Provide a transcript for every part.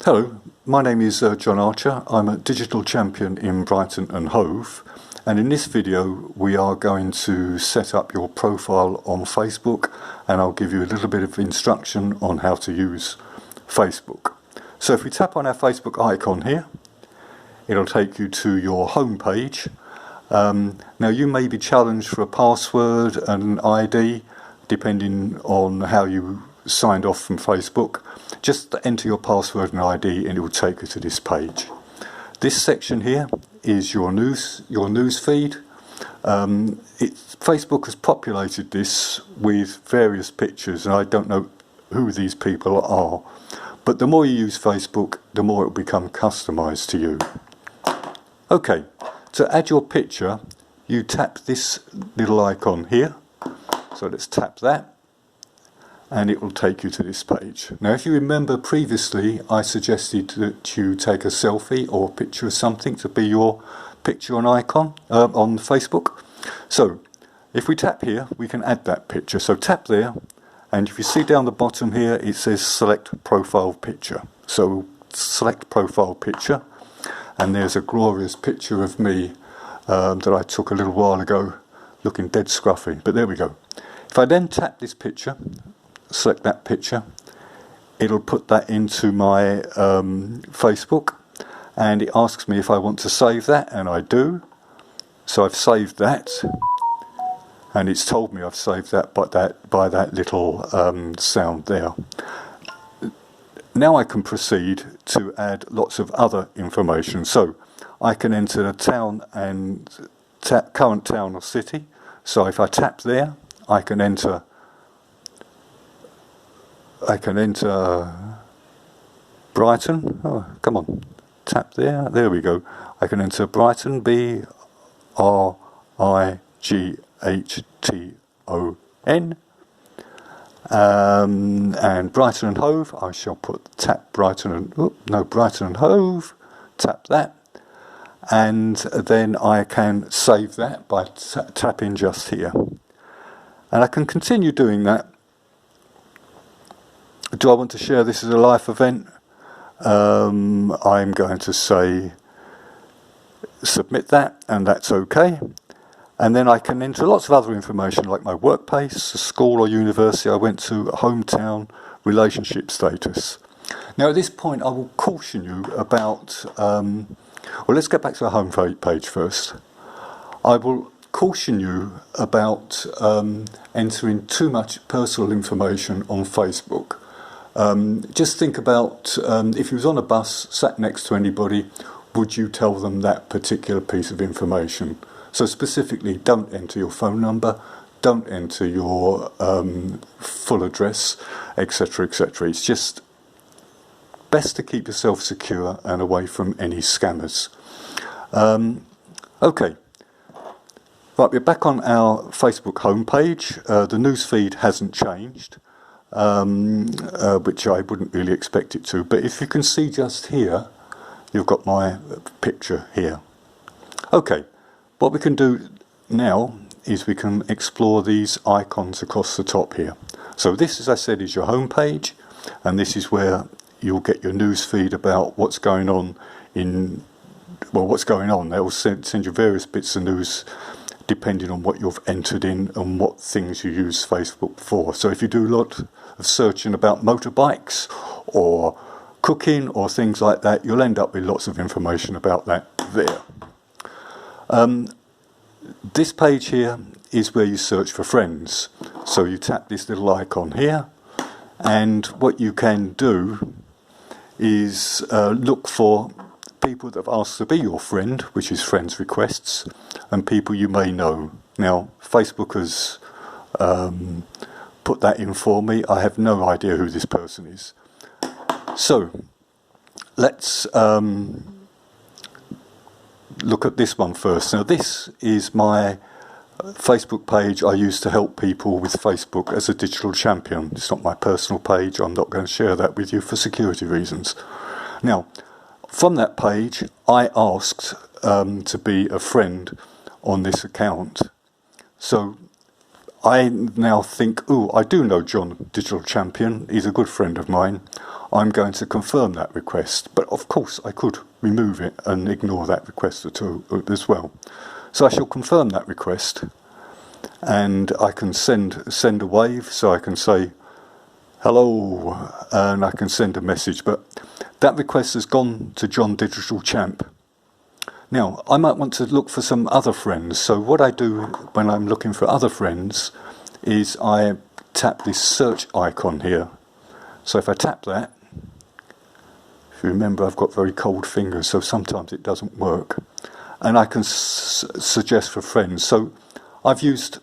Hello, my name is John Archer. I'm a digital champion in Brighton and Hove, and in this video we are going to set up your profile on Facebook, and I'll give you a little bit of instruction on how to use Facebook. So if we tap on our Facebook icon here, it'll take you to your home page. Now you may be challenged for a password and an ID depending on how you signed off from Facebook. Just enter your password and ID and it will take you to this page. This section here is your news feed. Facebook has populated this with various pictures, and I don't know who these people are, but the more you use Facebook, the more it will become customized to you. Okay, to add your picture, you tap this little icon here. So let's tap that, and it will take you to this page. Now if you remember previously, I suggested that you take a selfie or a picture of something to be your picture and icon on Facebook. So if we tap here, we can add that picture. So tap there, and if you see down the bottom here, it says select profile picture. So select profile picture, and there's a glorious picture of me that I took a little while ago, looking dead scruffy, but there we go. If I then tap this picture, select that picture, it'll put that into my Facebook, and it asks me if I want to save that, and I do. So I've saved that, and it's told me I've saved that by that little sound there. Now I can proceed to add lots of other information. So I can enter a town and current town or city. So if I tap there, I can enter Brighton. Oh, come on, tap there. There we go. I can enter Brighton, B-R-I-G-H-T-O-N. And Brighton and Hove, I shall tap Brighton and Hove, tap that, and then I can save that by tapping just here. And I can continue doing that. Do I want to share this as a live event? I'm going to say submit that, and that's okay. And then I can enter lots of other information like my workplace, the school or university I went to, hometown, relationship status. Now at this point I will caution you about, well, let's get back to our home page first. I will caution you about entering too much personal information on Facebook. Just think about if you was on a bus, sat next to anybody, would you tell them that particular piece of information? So specifically, don't enter your phone number, don't enter your full address, etc., etc. It's just best to keep yourself secure and away from any scammers. Okay, right, we're back on our Facebook homepage. The newsfeed hasn't changed, which I wouldn't really expect it to. But if you can see just here, you've got my picture here. Okay. What we can do now is we can explore these icons across the top here. So this, as I said, is your home page, and this is where you'll get your news feed about what's going on what's going on. They will send you various bits of news depending on what you've entered in and what things you use Facebook for. So if you do a lot of searching about motorbikes or cooking or things like that, you'll end up with lots of information about that there. This page here is where you search for friends. So you tap this little icon here, and what you can do is look for people that have asked to be your friend, which is friends requests, and people you may know. Now Facebook has put that in for me. I have no idea who this person is. So let's look at this one first. Now this is my Facebook page I use to help people with Facebook as a digital champion. It's not my personal page. I'm not going to share that with you for security reasons. Now from that page I asked to be a friend on this account. So I now think, oh, I do know John Digital Champion, he's a good friend of mine. I'm going to confirm that request, but of course I could remove it and ignore that request as well. So I shall confirm that request, and I can send a wave, so I can say hello, and I can send a message, but that request has gone to John Digital Champ. Now, I might want to look for some other friends, so what I do when I'm looking for other friends is I tap this search icon here. So if I tap that, if you remember, I've got very cold fingers, so sometimes it doesn't work, and I can suggest for friends. So I've used,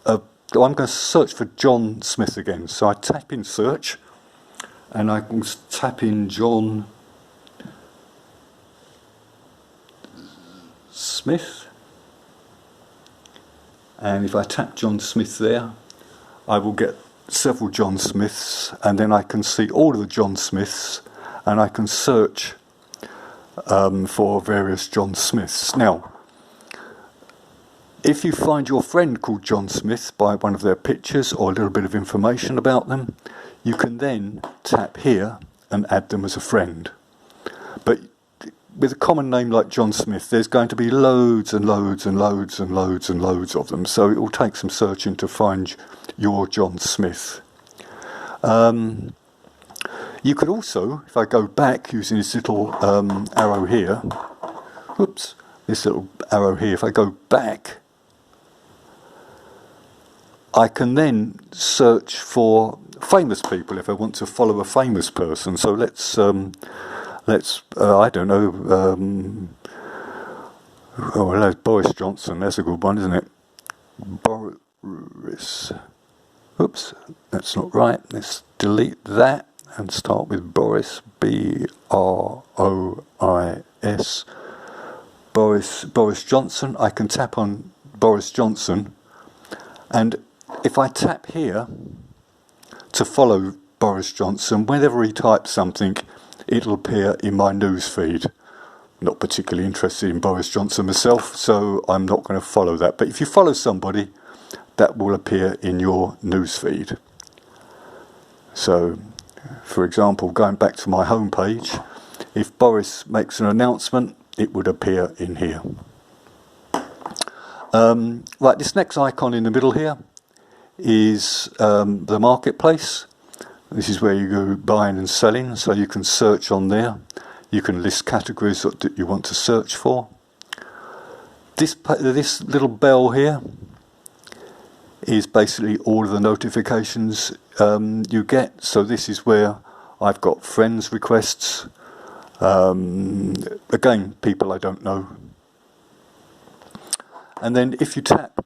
I'm going to search for John Smith again, so I tap in search, and I can tap in John Smith, and if I tap John Smith there, I will get several John Smiths, and then I can see all of the John Smiths, and I can search for various John Smiths. Now, if you find your friend called John Smith by one of their pictures or a little bit of information about them, you can then tap here and add them as a friend. But with a common name like John Smith, there's going to be loads and loads and loads and loads and loads of them, so it will take some searching to find your John Smith. You could also, if I go back using this little arrow here, whoops, this little arrow here, if I go back, I can then search for famous people if I want to follow a famous person. So let's I don't know, oh, well, there's Boris Johnson, that's a good one, isn't it? Boris, oops, that's not right, let's delete that and start with Boris, B-R-O-I-S, Boris Johnson. I can tap on Boris Johnson, and if I tap here to follow Boris Johnson, whenever he types something, it'll appear in my news feed. Not particularly interested in Boris Johnson myself, so I'm not going to follow that. But if you follow somebody, that will appear in your news feed. So, for example, going back to my home page, if Boris makes an announcement, it would appear in here. Right, this next icon in the middle here is the marketplace. This is where you go buying and selling, so you can search on there. You can list categories that you want to search for. This little bell here is basically all of the notifications you get. So this is where I've got friends requests. Again, people I don't know. And then if you tap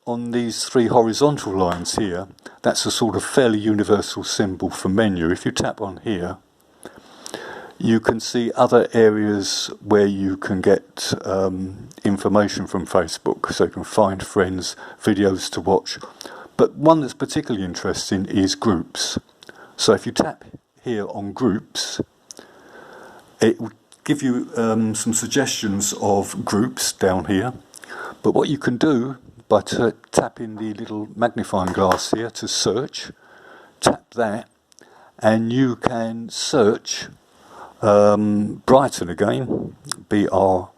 on these three horizontal lines here, that's a sort of fairly universal symbol for menu. If you tap on here, you can see other areas where you can get information from Facebook, so you can find friends, videos to watch. But one that's particularly interesting is groups. So if you tap here on groups, it will give you some suggestions of groups down here. But what you can do by tapping the little magnifying glass here to search, tap that, and you can search Brighton again, B-R-I-G-H-T-O-N,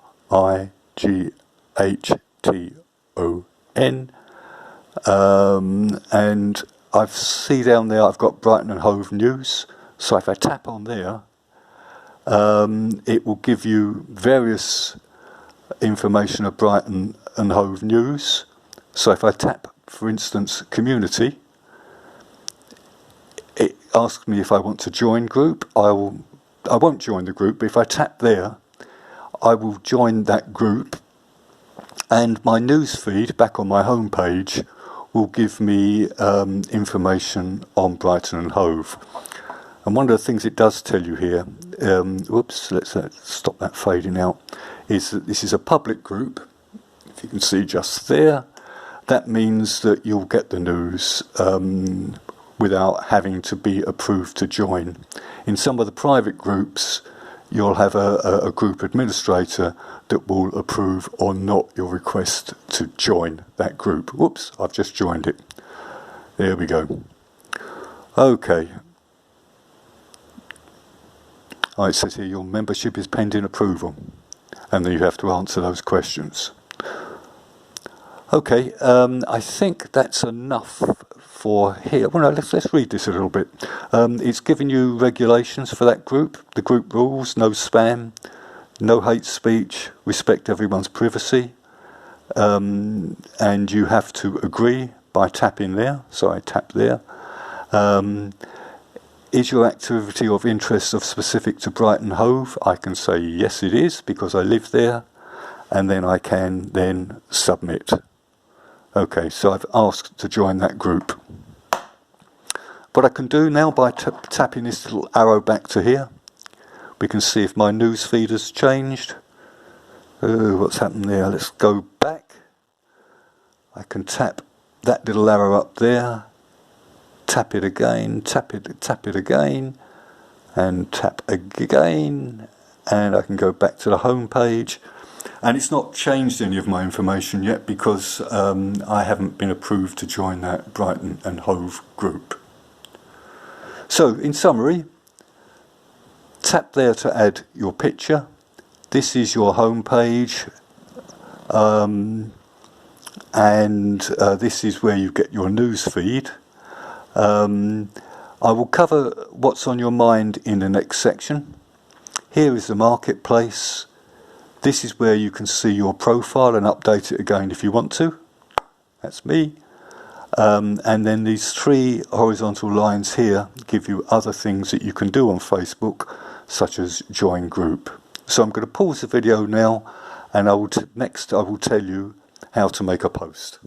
and I see down there I've got Brighton and Hove News. So if I tap on there, it will give you various information of Brighton and Hove News. So if I tap, for instance, community, it asks me if I want to join group. I won't join the group, but if I tap there, I will join that group, and my news feed back on my home page will give me information on Brighton and Hove. And one of the things it does tell you here, whoops, let's stop that fading out, is that this is a public group. If you can see just there, that means that you'll get the news without having to be approved to join. In some of the private groups, you'll have a group administrator that will approve or not your request to join that group. Whoops, I've just joined it. There we go. Okay. It says here your membership is pending approval, and then you have to answer those questions. Okay, I think that's enough for here. Well, no, let's read this a little bit. It's giving you regulations for that group, the group rules: no spam, no hate speech, respect everyone's privacy, and you have to agree by tapping there. So I tap there. Is your activity of interest of specific to Brighton Hove? I can say yes it is, because I live there, and then I can then submit. Okay, so I've asked to join that group. What I can do now, by tapping this little arrow back to here, we can see if my news feed has changed. What's happened there? Let's go back. I can tap that little arrow up there, tap it again, tap it again, and tap again, and I can go back to the home page. And it's not changed any of my information yet, because I haven't been approved to join that Brighton and Hove group. So, in summary, tap there to add your picture. This is your home page, and this is where you get your news feed. I will cover what's on your mind in the next section. Here is the marketplace. This is where you can see your profile and update it again if you want to. That's me. And then these three horizontal lines here give you other things that you can do on Facebook, such as join group. So I'm going to pause the video now, and next I will tell you how to make a post.